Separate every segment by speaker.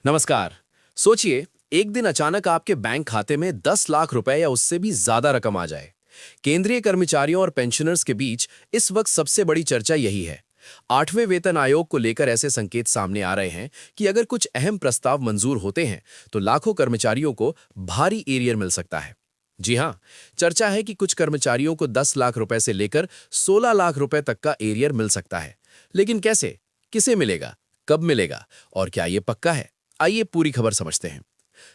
Speaker 1: नमस्कार। सोचिए, एक दिन अचानक आपके बैंक खाते में 10 लाख रुपए या उससे भी ज्यादा रकम आ जाए। केंद्रीय कर्मचारियों और पेंशनर्स के बीच इस वक्त सबसे बड़ी चर्चा यही है। 8वें वेतन आयोग को लेकर ऐसे संकेत सामने आ रहे हैं कि अगर कुछ अहम प्रस्ताव मंजूर होते हैं तो लाखों कर्मचारियों को भारी एरियर मिल सकता है। जी हां, चर्चा है कि कुछ कर्मचारियों को 10 लाख रुपए से लेकर 16 लाख रुपए तक का एरियर मिल सकता है। लेकिन कैसे, किसे मिलेगा, कब मिलेगा और क्या ये पक्का है? आइए पूरी खबर समझते हैं।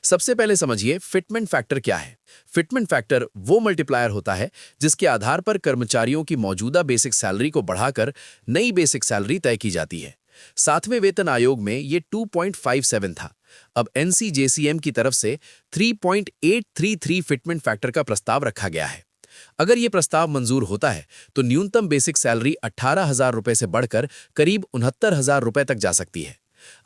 Speaker 1: सबसे पहले समझिए फिटमेंट फैक्टर क्या है। फिटमेंट फैक्टर वो मल्टीप्लायर होता है जिसके आधार पर कर्मचारियों की मौजूदा बेसिक सैलरी को बढ़ाकर नई बेसिक सैलरी तय की जाती है। 7वें वेतन आयोग में ये 2.57 था। अब एनसीजेसीएम की तरफ से 3.833 फिटमेंट फैक्टर का प्रस्ताव रखा गया है। अगर ये प्रस्ताव मंजूर होता है तो न्यूनतम बेसिक सैलरी 18,000 रुपए से बढ़कर करीब 69,000 रुपए तक जा सकती है।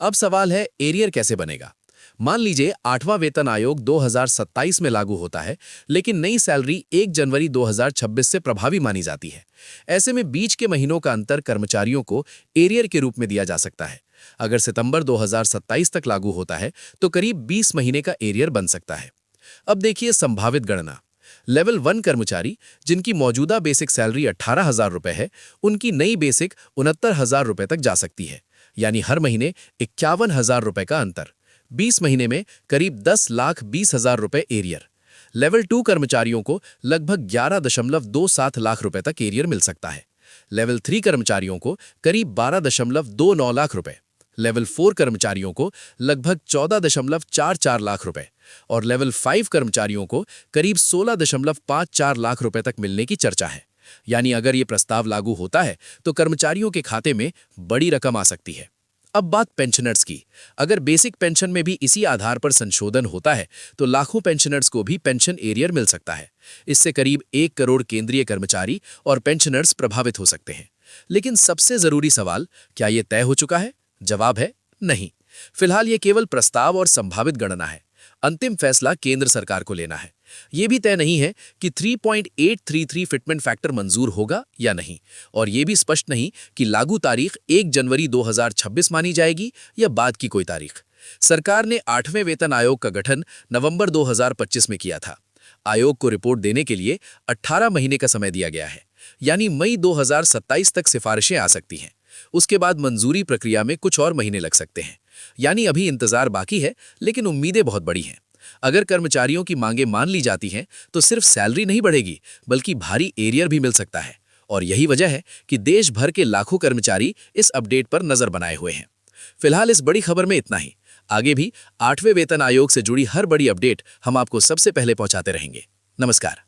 Speaker 1: अब सवाल है, एरियर कैसे बनेगा? मान लीजिए 8वां वेतन आयोग 2027 में लागू होता है, लेकिन नई सैलरी 1 जनवरी 2026 से प्रभावी मानी जाती है। ऐसे में बीच के महीनों का अंतर कर्मचारियों को एरियर के रूप में दिया जा सकता है। अगर सितंबर 2027 तक लागू होता है तो करीब 20 महीने का एरियर बन सकता है। अब देखिए संभावित गणना। लेवल 1 कर्मचारी जिनकी मौजूदा बेसिक सैलरी 18,000 रुपए है, उनकी नई बेसिक 69,000 रुपए तक जा सकती है, यानी हर महीने 51,000 रुपए का अंतर। 20 महीने में करीब 10,20,000 रुपए एरियर। लेवल 2 कर्मचारियों को लगभग 11.27 लाख रुपए तक एरियर मिल सकता है। लेवल 3 कर्मचारियों को करीब 12.29 लाख रुपए। लेवल 4 कर्मचारियों को लगभग 14.44 लाख रुपए और लेवल 5 कर्मचारियों को करीब 16.54 लाख रुपए तक मिलने की चर्चा है। यानी अगर ये प्रस्ताव लागू होता है तो कर्मचारियों के खाते में बड़ी रकम आ सकती है। अब बात पेंशनर्स की। अगर बेसिक पेंशन में भी इसी आधार पर संशोधन होता है तो लाखों पेंशनर्स को भी पेंशन एरियर मिल सकता है। इससे करीब 1 करोड़ केंद्रीय कर्मचारी और पेंशनर्स प्रभावित हो सकते हैं। लेकिन सबसे जरूरी सवाल, क्या ये तय हो चुका है? जवाब है नहीं। फिलहाल ये केवल प्रस्ताव और संभावित गणना है। अंतिम फैसला केंद्र सरकार को लेना है। यह भी तय नहीं है कि 3.833 फिटमेंट फैक्टर मंजूर होगा या नहीं, और यह भी स्पष्ट नहीं कि लागू तारीख 1 जनवरी 2026 मानी जाएगी या बाद की कोई तारीख। सरकार ने 8वें वेतन आयोग का गठन नवंबर 2025 में किया था। आयोग को रिपोर्ट देने के लिए 18 महीने का समय दिया गया है, यानी मई 2027 तक सिफारिशें आ सकती हैं। उसके बाद मंजूरी प्रक्रिया में कुछ और महीने लग सकते हैं। यानी अभी इंतजार बाकी है, लेकिन उम्मीदें बहुत बड़ी हैं। अगर कर्मचारियों की मांगें मान ली जाती हैं तो सिर्फ सैलरी नहीं बढ़ेगी, बल्कि भारी एरियर भी मिल सकता है। और यही वजह है कि देश भर के लाखों कर्मचारी इस अपडेट पर नजर बनाए हुए हैं। फिलहाल इस बड़ी खबर में इतना ही। आगे भी 8वें वेतन आयोग से जुड़ी हर बड़ी अपडेट हम आपको सबसे पहले पहुंचाते रहेंगे। नमस्कार।